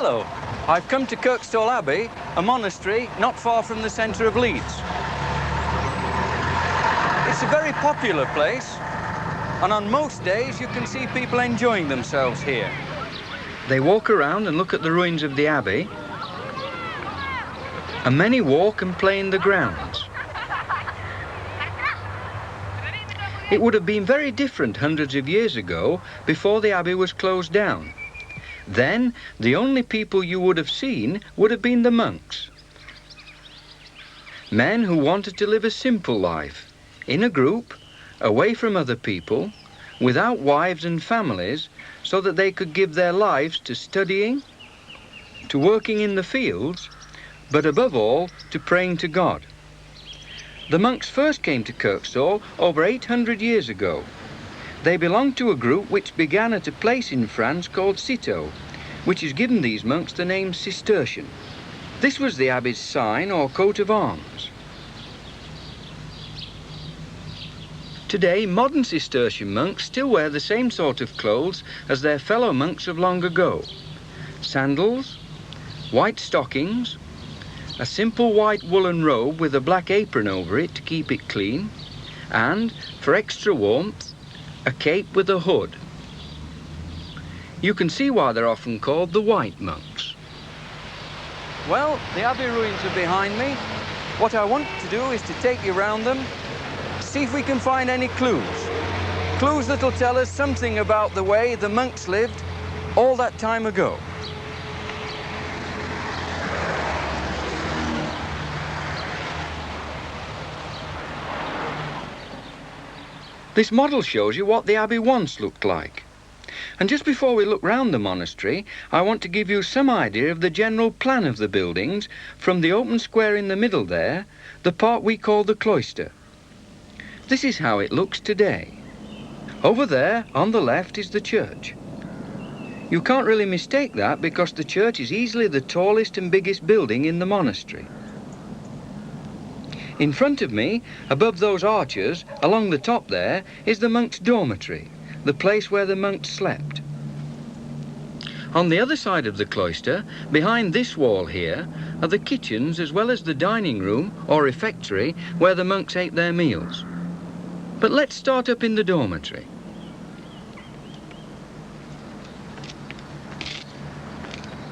Hello, I've come to Kirkstall Abbey, a monastery not far from the centre of Leeds. It's a very popular place, and on most days you can see people enjoying themselves here. They walk around and look at the ruins of the abbey, and many walk and play in the grounds. It would have been very different hundreds of years ago, before the abbey was closed down. Then, the only people you would have seen would have been the monks. Men who wanted to live a simple life, in a group, away from other people, without wives and families, so that they could give their lives to studying, to working in the fields, but above all, to praying to God. The monks first came to Kirkstall over 800 years ago. They belonged to a group which began at a place in France called Citeaux, which has given these monks the name Cistercian. This was the abbey's sign or coat of arms. Today, modern Cistercian monks still wear the same sort of clothes as their fellow monks of long ago. Sandals, white stockings, a simple white woolen robe with a black apron over it to keep it clean, and, for extra warmth, a cape with a hood. You can see why they're often called the White Monks. Well, the abbey ruins are behind me. What I want to do is to take you around them, see if we can find any clues. Clues that'll tell us something about the way the monks lived all that time ago. This model shows you what the abbey once looked like. And just before we look round the monastery, I want to give you some idea of the general plan of the buildings from the open square in the middle there, the part we call the cloister. This is how it looks today. Over there, on the left, is the church. You can't really mistake that because the church is easily the tallest and biggest building in the monastery. In front of me, above those arches, along the top there, is the monks' dormitory, the place where the monks slept. On the other side of the cloister, behind this wall here, are the kitchens as well as the dining room or refectory where the monks ate their meals. But let's start up in the dormitory.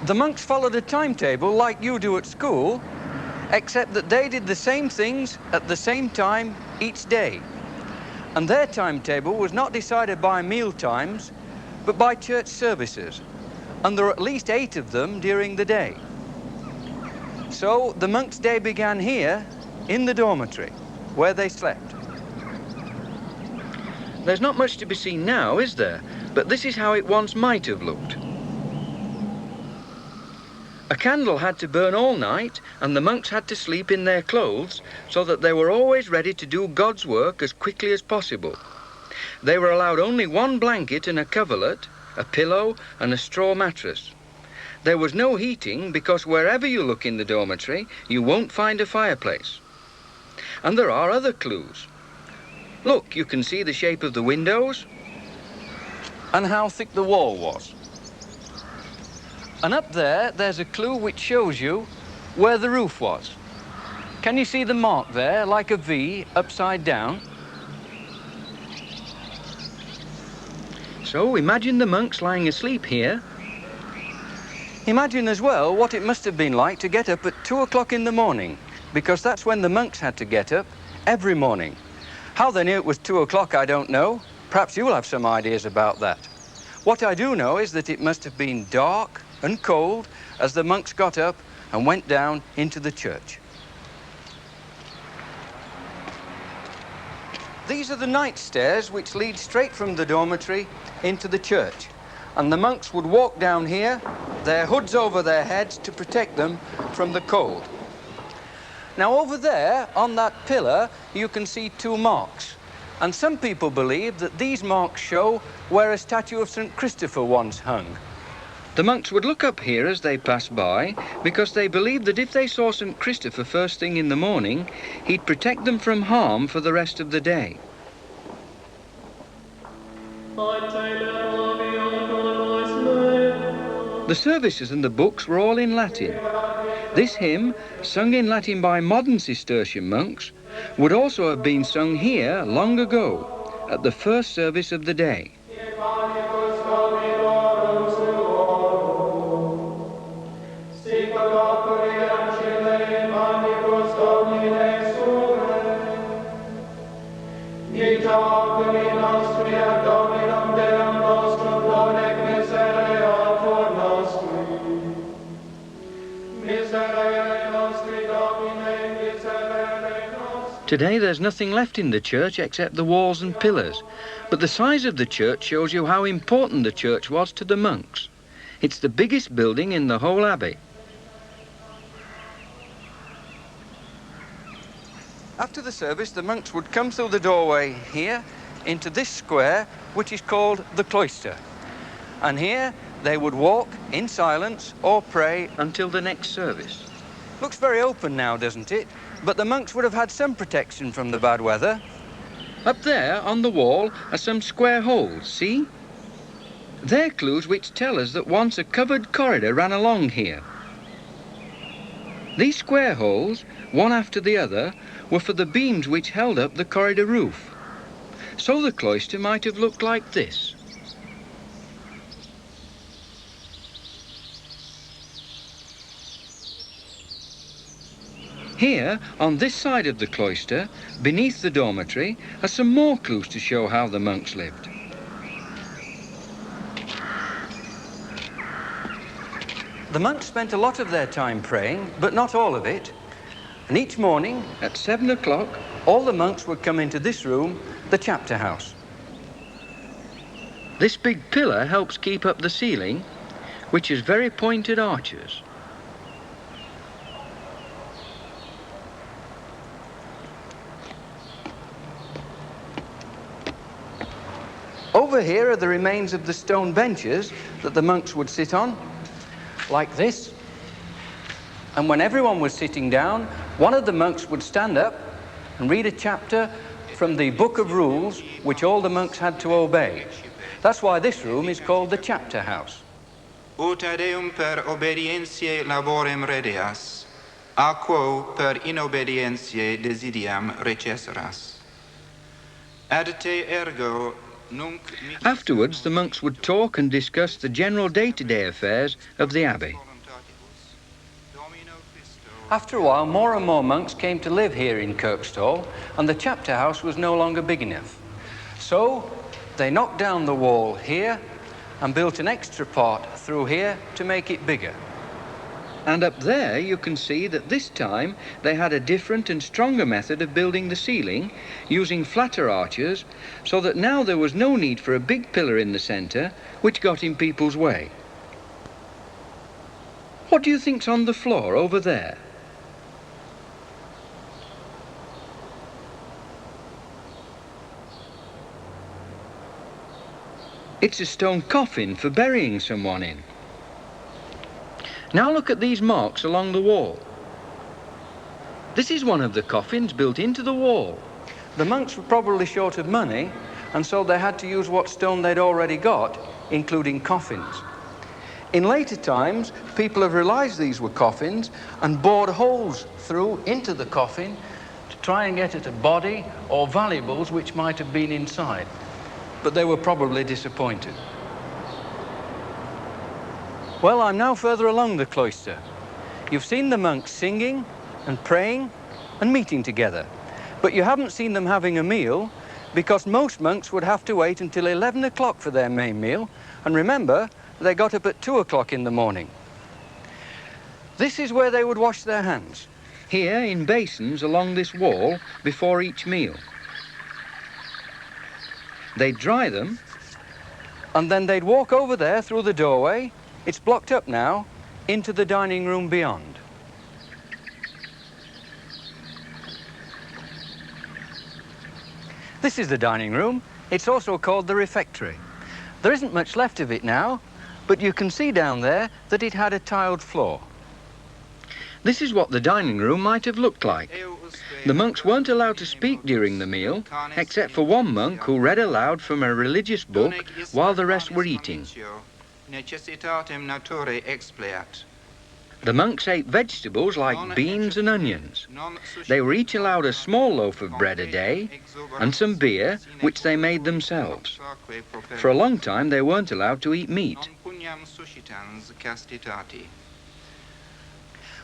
The monks followed a timetable like you do at school, except that they did the same things at the same time each day. And their timetable was not decided by meal times, but by church services. And there are at least 8 of them during the day. So the monks' day began here, in the dormitory, where they slept. There's not much to be seen now, is there? But this is how it once might have looked. A candle had to burn all night, and the monks had to sleep in their clothes so that they were always ready to do God's work as quickly as possible. They were allowed only 1 blanket and a coverlet, a pillow and a straw mattress. There was no heating because wherever you look in the dormitory, you won't find a fireplace. And there are other clues. Look, you can see the shape of the windows and how thick the wall was. And up there, there's a clue which shows you where the roof was. Can you see the mark there, like a V, upside down? So imagine the monks lying asleep here. Imagine as well what it must have been like to get up at 2 o'clock in the morning, because that's when the monks had to get up every morning. How they knew it was 2 o'clock, I don't know. Perhaps you'll have some ideas about that. What I do know is that it must have been dark and cold as the monks got up and went down into the church. These are the night stairs which lead straight from the dormitory into the church. And the monks would walk down here, their hoods over their heads to protect them from the cold. Now over there, on that pillar, you can see 2 marks. And some people believe that these marks show where a statue of St. Christopher once hung. The monks would look up here as they passed by because they believed that if they saw St. Christopher first thing in the morning, he'd protect them from harm for the rest of the day. The The services and the books were all in Latin. This hymn, sung in Latin by modern Cistercian monks, would also have been sung here long ago, at the first service of the day. Today there's nothing left in the church except the walls and pillars, but the size of the church shows you how important the church was to the monks. It's the biggest building in the whole abbey. After the service, the monks would come through the doorway here into this square, which is called the cloister. And here they would walk in silence or pray until the next service. Looks very open now, doesn't it? But the monks would have had some protection from the bad weather. Up there on the wall are some square holes, see? They're clues which tell us that once a covered corridor ran along here. These square holes, one after the other, were for the beams which held up the corridor roof. So the cloister might have looked like this. Here, on this side of the cloister, beneath the dormitory, are some more clues to show how the monks lived. The monks spent a lot of their time praying, but not all of it. And each morning, at 7 o'clock, all the monks would come into this room, the chapter house. This big pillar helps keep up the ceiling, which has very pointed arches. Over here are the remains of the stone benches that the monks would sit on, like this. And when everyone was sitting down, one of the monks would stand up and read a chapter from the Book of Rules, which all the monks had to obey. That's why this room is called the chapter house. Ut eum per obedientiae laborem redeas, a quo per inobedientiae desidiam recesseras. Ad te ergo nunc... Afterwards, the monks would talk and discuss the general day-to-day affairs of the abbey. After a while, more and more monks came to live here in Kirkstall, and the chapter house was no longer big enough. So they knocked down the wall here and built an extra part through here to make it bigger. And up there you can see that this time they had a different and stronger method of building the ceiling, using flatter arches, so that now there was no need for a big pillar in the centre, which got in people's way. What do you think's on the floor over there? It's a stone coffin for burying someone in. Now look at these marks along the wall. This is one of the coffins built into the wall. The monks were probably short of money, and so they had to use what stone they'd already got, including coffins. In later times, people have realized these were coffins and bored holes through into the coffin to try and get at a body or valuables which might have been inside. But they were probably disappointed. Well, I'm now further along the cloister. You've seen the monks singing and praying and meeting together, but you haven't seen them having a meal, because most monks would have to wait until 11 o'clock for their main meal, and remember, they got up at 2 o'clock in the morning. This is where they would wash their hands, here in basins along this wall before each meal. They'd dry them, and then they'd walk over there through the doorway, it's blocked up now, into the dining room beyond. This is the dining room. It's also called the refectory. There isn't much left of it now, but you can see down there that it had a tiled floor. This is what the dining room might have looked like. The monks weren't allowed to speak during the meal, except for one monk who read aloud from a religious book while the rest were eating. necessitatem naturae expleat. The monks ate vegetables like beans and onions. They were each allowed a small loaf of bread a day and some beer, which they made themselves. For a long time they weren't allowed to eat meat.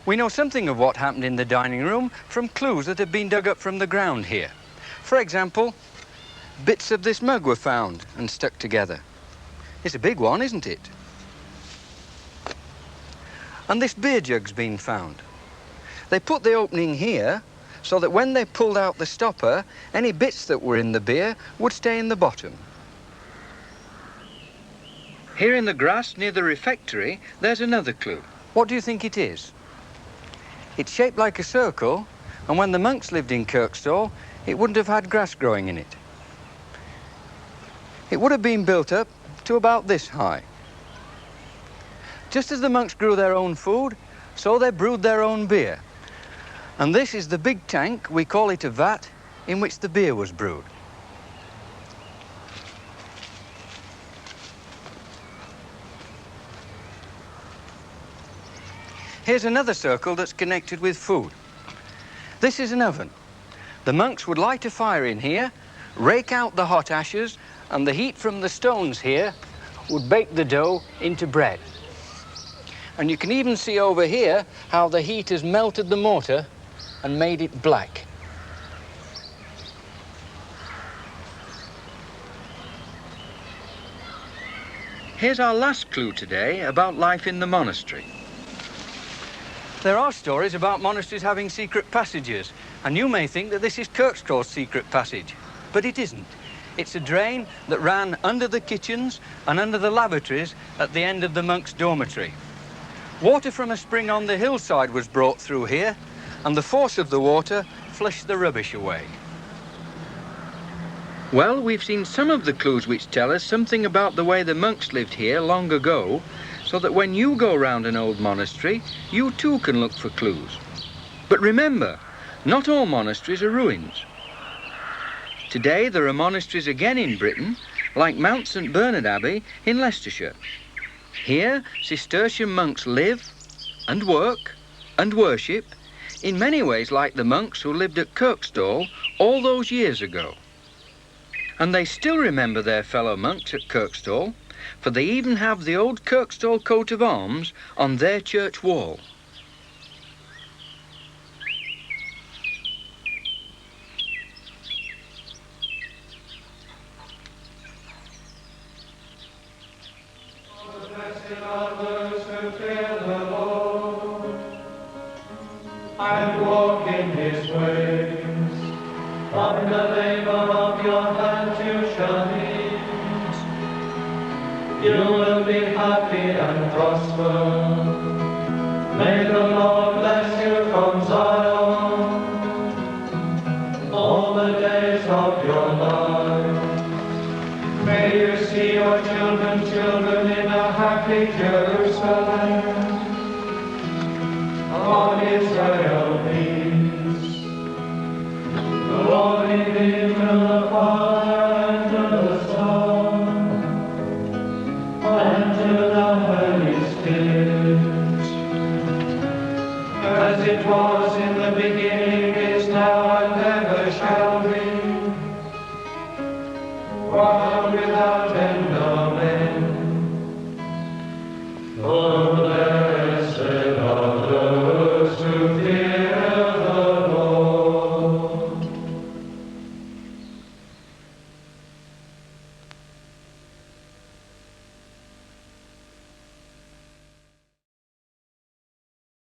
We know something of what happened in the dining room from clues that have been dug up from the ground here. For example, bits of this mug were found and stuck together. It's a big one, isn't it? And this beer jug's been found. They put the opening here so that when they pulled out the stopper, any bits that were in the beer would stay in the bottom. Here in the grass near the refectory, there's another clue. What do you think it is? It's shaped like a circle, and when the monks lived in Kirkstall, it wouldn't have had grass growing in it. It would have been built up to about this high. Just as the monks grew their own food, so they brewed their own beer. And this is the big tank, we call it a vat, in which the beer was brewed. Here's another circle that's connected with food. This is an oven. The monks would light a fire in here, rake out the hot ashes, and the heat from the stones here would bake the dough into bread. And you can even see over here how the heat has melted the mortar and made it black. Here's our last clue today about life in the monastery. There are stories about monasteries having secret passages, and you may think that this is Kirkstall's secret passage, but it isn't. It's a drain that ran under the kitchens and under the lavatories at the end of the monks' dormitory. Water from a spring on the hillside was brought through here, and the force of the water flushed the rubbish away. Well, we've seen some of the clues which tell us something about the way the monks lived here long ago, so that when you go round an old monastery, you too can look for clues. But remember, not all monasteries are ruins. Today there are monasteries again in Britain, like Mount St Bernard Abbey in Leicestershire. Here, Cistercian monks live and work and worship in many ways like the monks who lived at Kirkstall all those years ago. And they still remember their fellow monks at Kirkstall, for they even have the old Kirkstall coat of arms on their church wall. And walk in his ways. By the labor of your hands you shall meet. You will be happy and prosper. May the Lord bless you from Zion all the days of your life. May you see your children's children in a happy Jerusalem. On Israel peace. The Lord in him through the fire and through the sun, and through the Holy Spirit, as it was in the beginning, is now, and ever shall